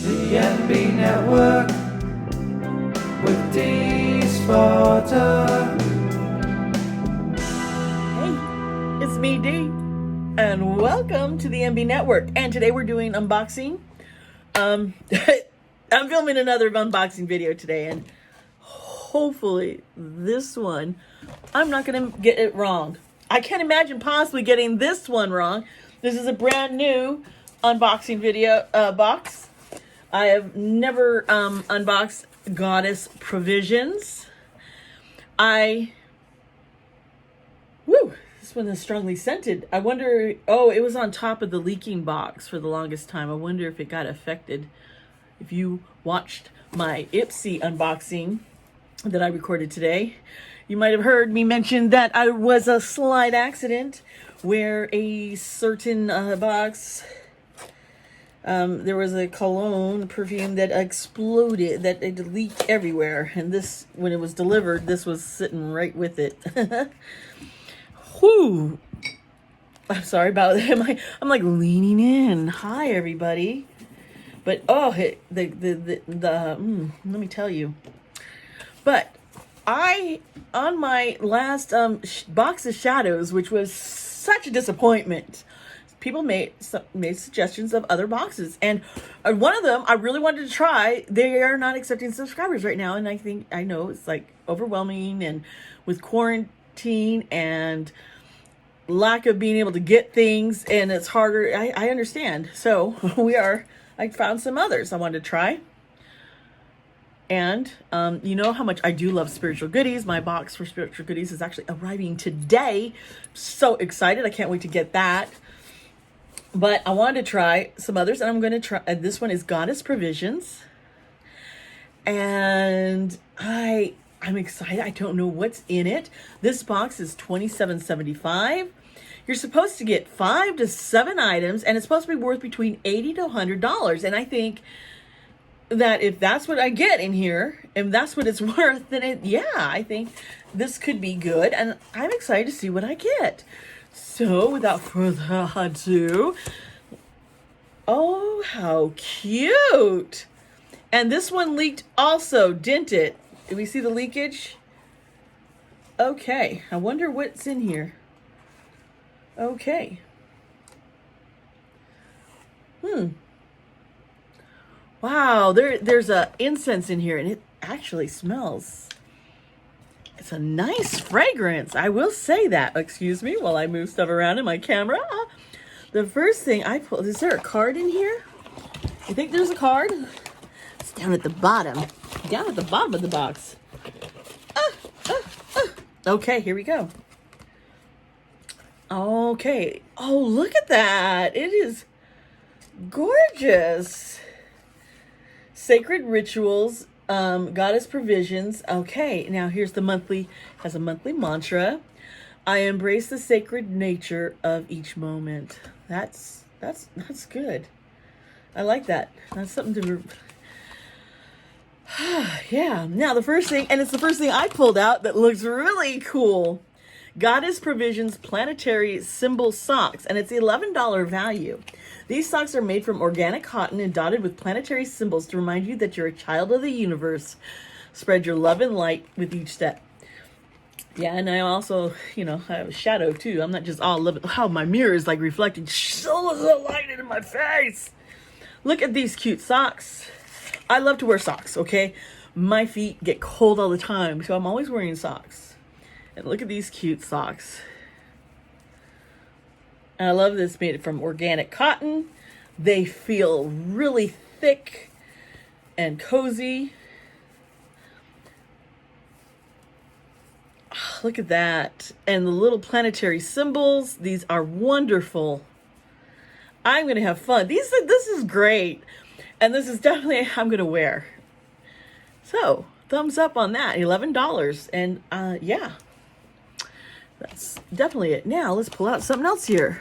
The NB Network with Dee Sparta. Hey, it's me, Dee, and welcome to the NB Network. And today we're doing unboxing. I'm filming another unboxing video today, and hopefully this one, I'm not going to get it wrong. I can't imagine possibly getting this one wrong. This is a brand new unboxing video box. I have never unboxed Goddess Provisions. This one is strongly scented. I wonder, it was on top of the leaking box for the longest time. I wonder if it got affected. If you watched my Ipsy unboxing that I recorded today, you might have heard me mention that I was a slight accident where a certain box, there was a cologne perfume that exploded, that it leaked everywhere. And this, when it was delivered, this was sitting right with it. Whew. I'm sorry about that. I'm like leaning in. Hi, everybody. But let me tell you. But on my last box of shadows, which was such a disappointment, people made suggestions of other boxes, and one of them I really wanted to try. They are not accepting subscribers right now, and I know it's like overwhelming, and with quarantine and lack of being able to get things, and it's harder. I understand. So I found some others I wanted to try. And you know how much I do love spiritual goodies. My box for spiritual goodies is actually arriving today. So excited. I can't wait to get that. But I wanted to try some others, and I'm going to try. This one is Goddess Provisions. And I'm excited. I don't know what's in it. This box is $27.75. You're supposed to get 5 to 7 items, and it's supposed to be worth between $80 to $100. And I think that if that's what I get in here, and that's what it's worth, then I think this could be good, and I'm excited to see what I get. So without further ado, oh, how cute. And this one leaked also, didn't it? Did we see the leakage? Okay, I wonder what's in here. Okay. Wow, there's a incense in here, and it actually smells. It's a nice fragrance. I will say that. Excuse me while I move stuff around in my camera. The first thing I pulled, is there a card in here? You think there's a card? It's down at the bottom. Down at the bottom of the box. Okay, here we go. Okay. Oh, look at that. It is gorgeous. Sacred Rituals, Goddess Provisions. Okay, now here's has a monthly mantra. I embrace the sacred nature of each moment. That's good. I like that. That's something to yeah. Now the first thing, and it's the first thing I pulled out that looks really cool. Goddess Provisions Planetary Symbol Socks, and it's $11 value. These socks are made from organic cotton and dotted with planetary symbols to remind you that you're a child of the universe. Spread your love and light with each step. Yeah, and I also, I have a shadow too. I'm not just all living. How my mirror is like reflecting so light into my face. Look at these cute socks. I love to wear socks, okay? My feet get cold all the time, so I'm always wearing socks. And look at these cute socks. And I love this, made from organic cotton. They feel really thick and cozy. Oh, look at that. And the little planetary symbols. These are wonderful. I'm going to have fun. This is great. And this is definitely I'm going to wear. So, thumbs up on that. $11. And yeah. That's definitely it. Now, let's pull out something else here.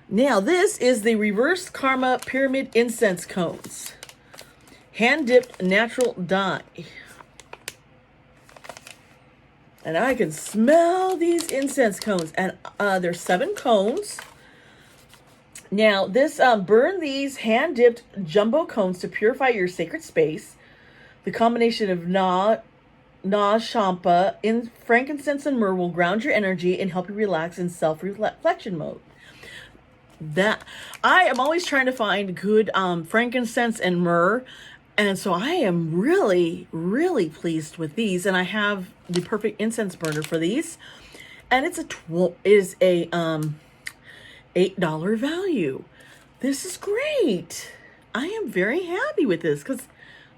Now, this is the Reverse Karma Pyramid Incense Cones. Hand-dipped natural dye. And I can smell these incense cones. And there's 7 cones. Now, this burn these hand-dipped jumbo cones to purify your sacred space. The combination of champa, in frankincense and myrrh will ground your energy and help you relax in self-reflection mode. That I am always trying to find good frankincense and myrrh, and so I am really, really pleased with these. And I have the perfect incense burner for these, and it's a $8 value. This is great. I am very happy with this because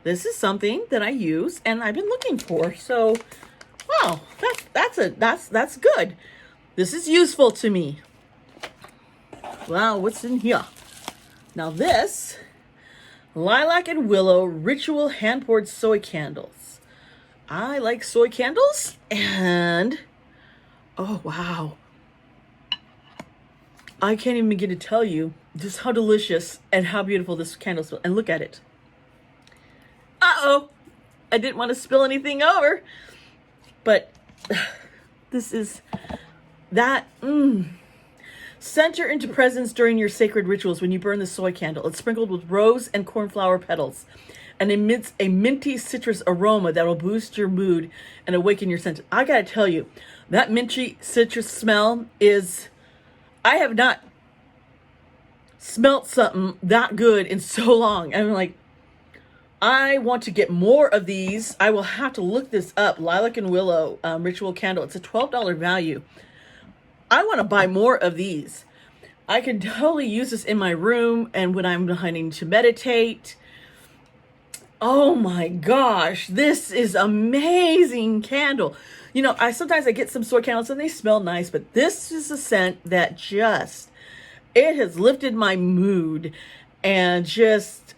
this is something that I use and I've been looking for. So, wow, that's good. This is useful to me. Wow, what's in here? Now this, lilac and willow ritual hand poured soy candles. I like soy candles, and oh wow, I can't even begin to tell you just how delicious and how beautiful this candle smells. And look at it. Uh-oh, I didn't want to spill anything over, but this is that. Center into presence during your sacred rituals when you burn the soy candle. It's sprinkled with rose and cornflower petals and emits a minty citrus aroma that will boost your mood and awaken your senses. I gotta tell you, that minty citrus smell is, I have not smelt something that good in so long. I'm like, I want to get more of these. I will have to look this up. Lilac and willow ritual candle. It's a $12 value. I want to buy more of these. I can totally use this in my room and when I'm needing to meditate. Oh my gosh, this is amazing candle. You know, sometimes I get some soy candles and they smell nice, but this is a scent that just, it has lifted my mood and just,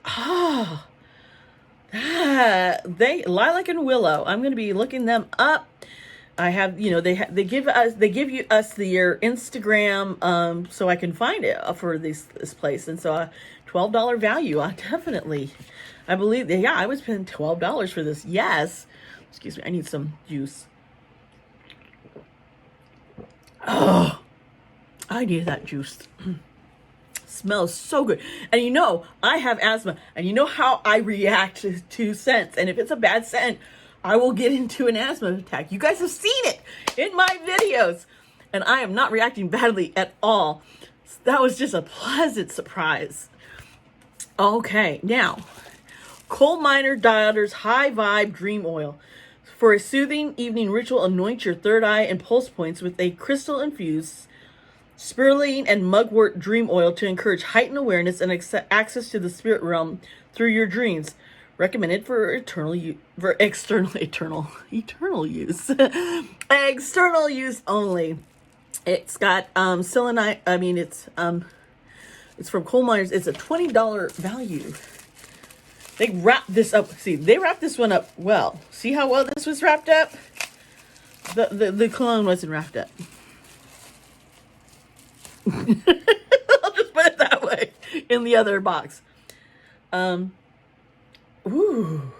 lilac and willow. I'm going to be looking them up. I have, you know, they give us their Instagram, so I can find it for this place. And so $12 value. I believe that, yeah, I would spend $12 for this. Yes. Excuse me. I need some juice. Oh, I need that juice. Smells so good. And you know, I have asthma, and you know how I react to scents. And if it's a bad scent, I will get into an asthma attack. You guys have seen it in my videos, and I am not reacting badly at all. That was just a pleasant surprise. Okay, now, Coal Miner Daughter's High Vibe Dream Oil. For a soothing evening ritual, anoint your third eye and pulse points with a crystal-infused spirulina and mugwort dream oil to encourage heightened awareness and access to the spirit realm through your dreams. Recommended for eternal use external use only. It's got selenite. I mean, it's from Coal Miners. It's a $20 value. They wrapped this up. See, they wrapped this one up well. See how well this was wrapped up? The cologne wasn't wrapped up. I'll just put it that way in the other box. Ooh.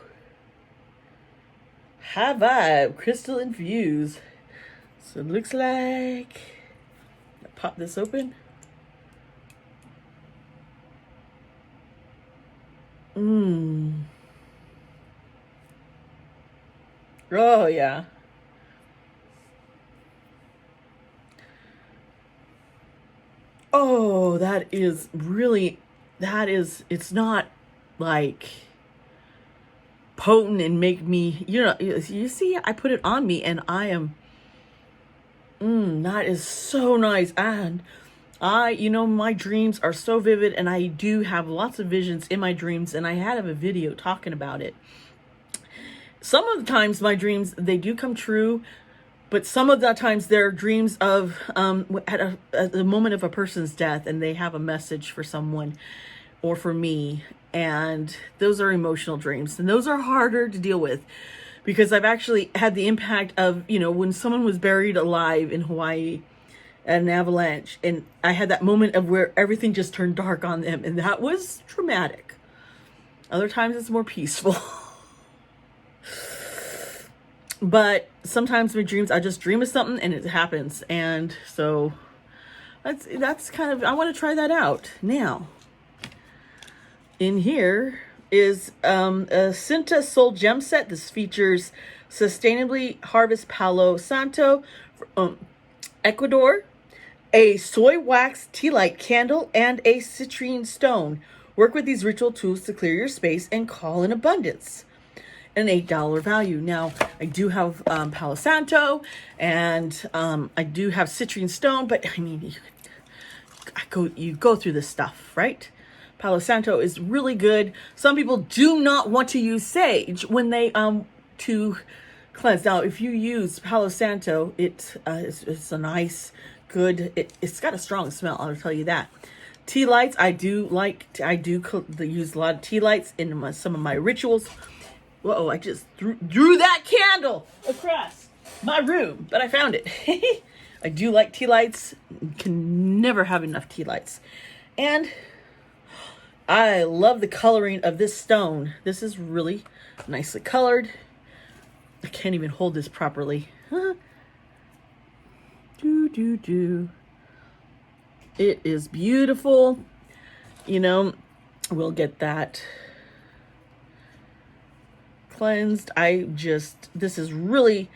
High Vibe Crystal Infused. So it looks like, pop this open. Oh yeah. Oh, it's not like potent and make me, you see, I put it on me and I am, that is so nice. And my dreams are so vivid, and I do have lots of visions in my dreams, and I had a video talking about it. Some of the times my dreams, they do come true, but some of the times they're dreams of at the moment of a person's death, and they have a message for someone or for me. And those are emotional dreams, and those are harder to deal with because I've actually had the impact of, when someone was buried alive in Hawaii at an avalanche, and I had that moment of where everything just turned dark on them, and that was traumatic. Other times it's more peaceful. But sometimes my dreams, I just dream of something and it happens. And so That's kind of, I want to try that out. Now, in here is a Cinta Soul Gem Set. This features sustainably harvest Palo Santo from Ecuador, a soy wax tea light candle, and a citrine stone. Work with these ritual tools to clear your space and call in abundance. An $8 value. Now, I do have Palo Santo, and I do have citrine stone, but I mean, you go through this stuff, right? Palo Santo is really good. Some people do not want to use sage when they to cleanse. Now, if you use Palo Santo, it's a nice, good. It's got a strong smell. I'll tell you that. Tea lights, I do use a lot of tea lights in some of my rituals. Whoa! I just drew that candle across my room, but I found it. I do like tea lights. Can never have enough tea lights. And I love the coloring of this stone. This is really nicely colored. I can't even hold this properly. It is beautiful. You know, we'll get that cleansed. This is really,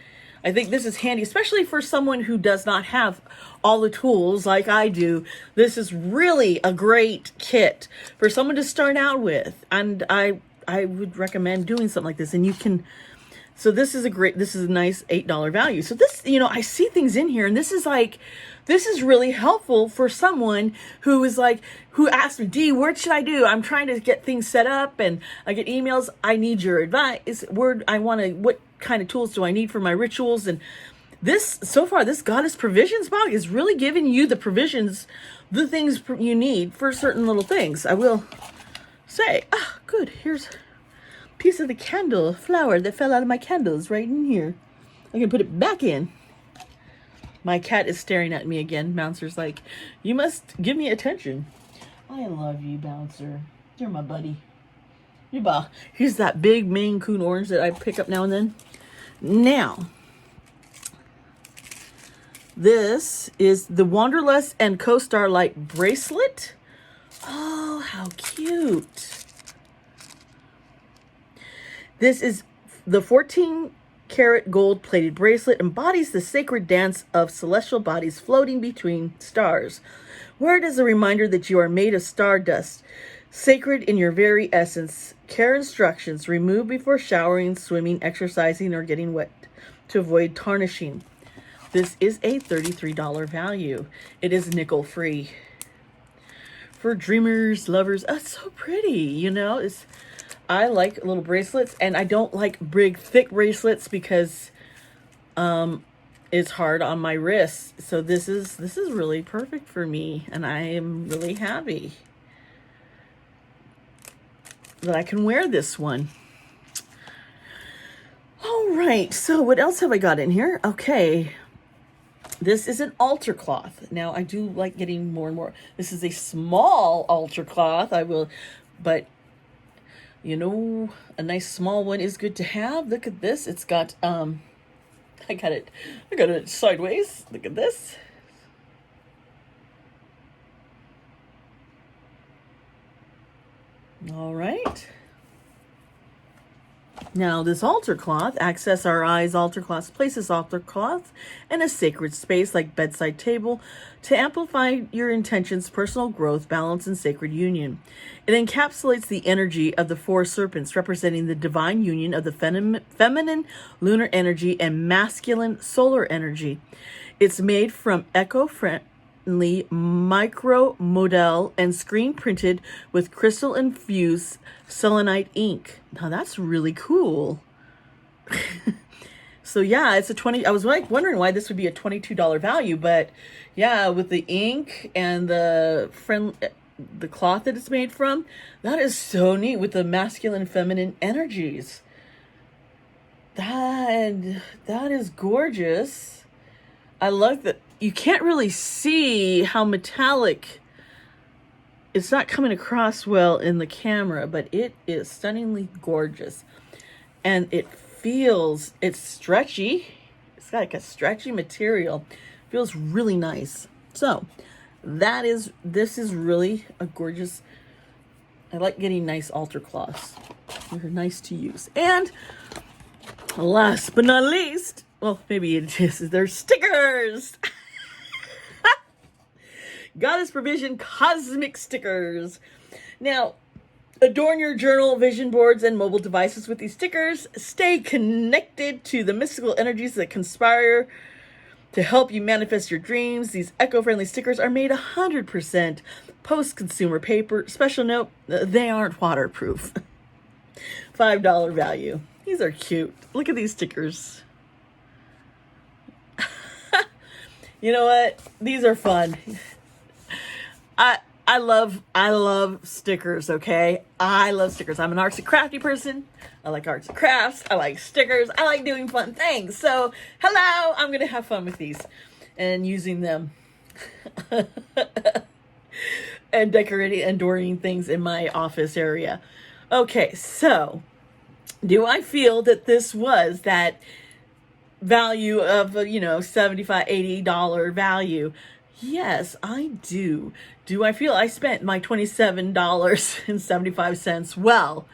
I think this is handy, especially for someone who does not have all the tools like I do. This is really a great kit for someone to start out with. And I would recommend doing something like this. And you can, so this is a nice $8 value. So this, you know, I see things in here, and this is really helpful for someone who asked me, Dee, what should I do? I'm trying to get things set up, and I get emails. I need your advice. What kind of tools do I need for my rituals? And this Goddess Provisions box is really giving you the provisions, the things you need for certain little things. I will say, good. Here's a piece of the candle, flower that fell out of my candles right in here. I can put it back in. My cat is staring at me again. Bouncer's like, you must give me attention. I love you, Bouncer. You're my buddy. Here's that big Maine Coon orange that I pick up now and then. Now, this is the Wanderlust and Co-Starlight Bracelet. Oh, how cute. This is the 14-karat gold-plated bracelet, embodies the sacred dance of celestial bodies floating between stars. Wear it as a reminder that you are made of stardust, sacred in your very essence. Care instructions: remove before showering, swimming, exercising, or getting wet to avoid tarnishing. This is a $33 value. It is nickel-free. For dreamers, lovers, it's so pretty, you know. I like little bracelets, and I don't like big, thick bracelets because it's hard on my wrists. So this is really perfect for me, and I am really happy that I can wear this one. All right, so what else have I got in here? Okay, this is an altar cloth. Now, I do like getting more and more. This is a small altar cloth. But you know, a nice small one is good to have. Look at this. It's got, I got it sideways. Look at this. All right. Now, this altar cloth, Access Our Eyes altar cloth, places altar cloth in a sacred space like bedside table to amplify your intentions, personal growth, balance, and sacred union. It encapsulates the energy of the four serpents, representing the divine union of the feminine lunar energy and masculine solar energy. It's made from eco-friendly micro model and screen printed with crystal infused selenite ink. Now that's really cool. So yeah, it's a 20. I was like wondering why this would be a $22 value, but yeah, with the ink and the cloth that it's made from, that is so neat with the masculine and feminine energies. That is gorgeous. I love that. You can't really see how metallic. It's not coming across well in the camera, but it is stunningly gorgeous. And it's stretchy. It's got like a stretchy material. Feels really nice. So This is really a gorgeous. I like getting nice altar cloths. They're nice to use. And last but not least, well, maybe it is, they're stickers. Goddess Provision Cosmic Stickers. Now, adorn your journal, vision boards, and mobile devices with these stickers. Stay connected to the mystical energies that conspire to help you manifest your dreams. These eco-friendly stickers are made 100% post-consumer paper. Special note, they aren't waterproof. $5 value. These are cute. Look at these stickers. You know what? These are fun. I love stickers, okay? I love stickers. I'm an artsy crafty person. I like arts and crafts. I like stickers. I like doing fun things. So, hello, I'm going to have fun with these and using them and decorating and adorning things in my office area. Okay, so do I feel that this was that value of, $75, $80 value? Yes, I do. Do I feel I spent my $27.75? Well,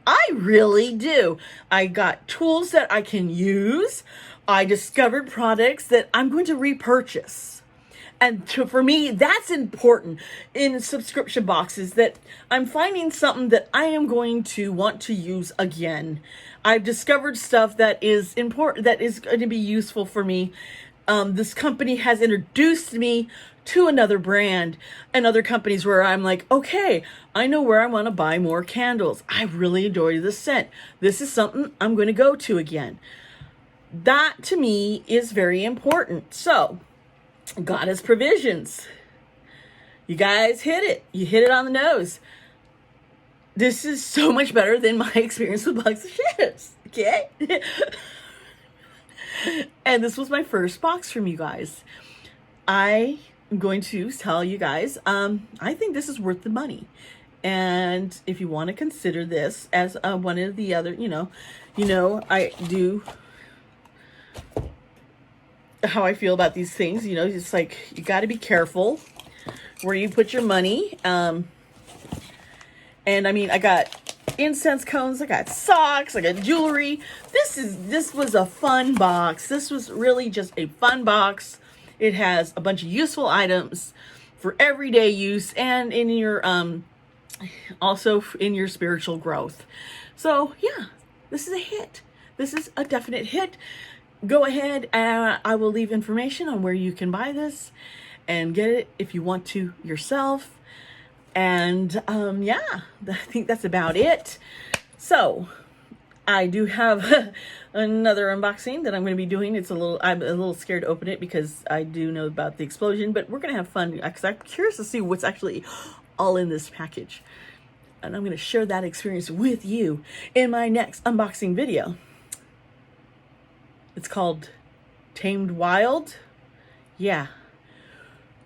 I really do. I got tools that I can use. I discovered products that I'm going to repurchase. And for me, that's important in subscription boxes, that I'm finding something that I am going to want to use again. I've discovered stuff that is important, that is going to be useful for me. This company has introduced me to another brand and other companies where I'm like, okay, I know where I want to buy more candles. I really enjoy the scent. This is something I'm going to go to again. That to me is very important. So, Goddess Provisions. You guys hit it. You hit it on the nose. This is so much better than my experience with Bugs and Ships. Okay? And this was my first box from you guys. I am going to tell you guys, I think this is worth the money. And if you want to consider this as one of the other, I do how I feel about these things. It's like, you got to be careful where you put your money. And I mean, I got incense cones, I got socks, I got jewelry. This was a fun box. This was really just a fun box. It has a bunch of useful items for everyday use and in your also in your spiritual growth. So yeah, this is a hit. This is a definite hit. Go ahead and I will leave information on where you can buy this and get it if you want to yourself. And yeah, I think that's about it. So I do have another unboxing that I'm going to be doing. I'm a little scared to open it because I do know about the explosion, but we're going to have fun because I'm curious to see what's actually all in this package. And I'm going to share that experience with you in my next unboxing video. It's called Tamed Wild. Yeah.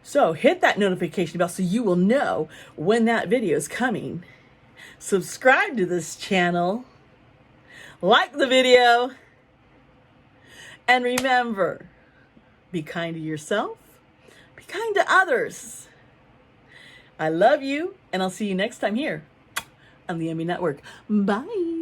So hit that notification bell so you will know when that video is coming. Subscribe to this channel. Like the video. And remember, be kind to yourself. Be kind to others. I love you, and I'll see you next time here on the Emmy Network. Bye.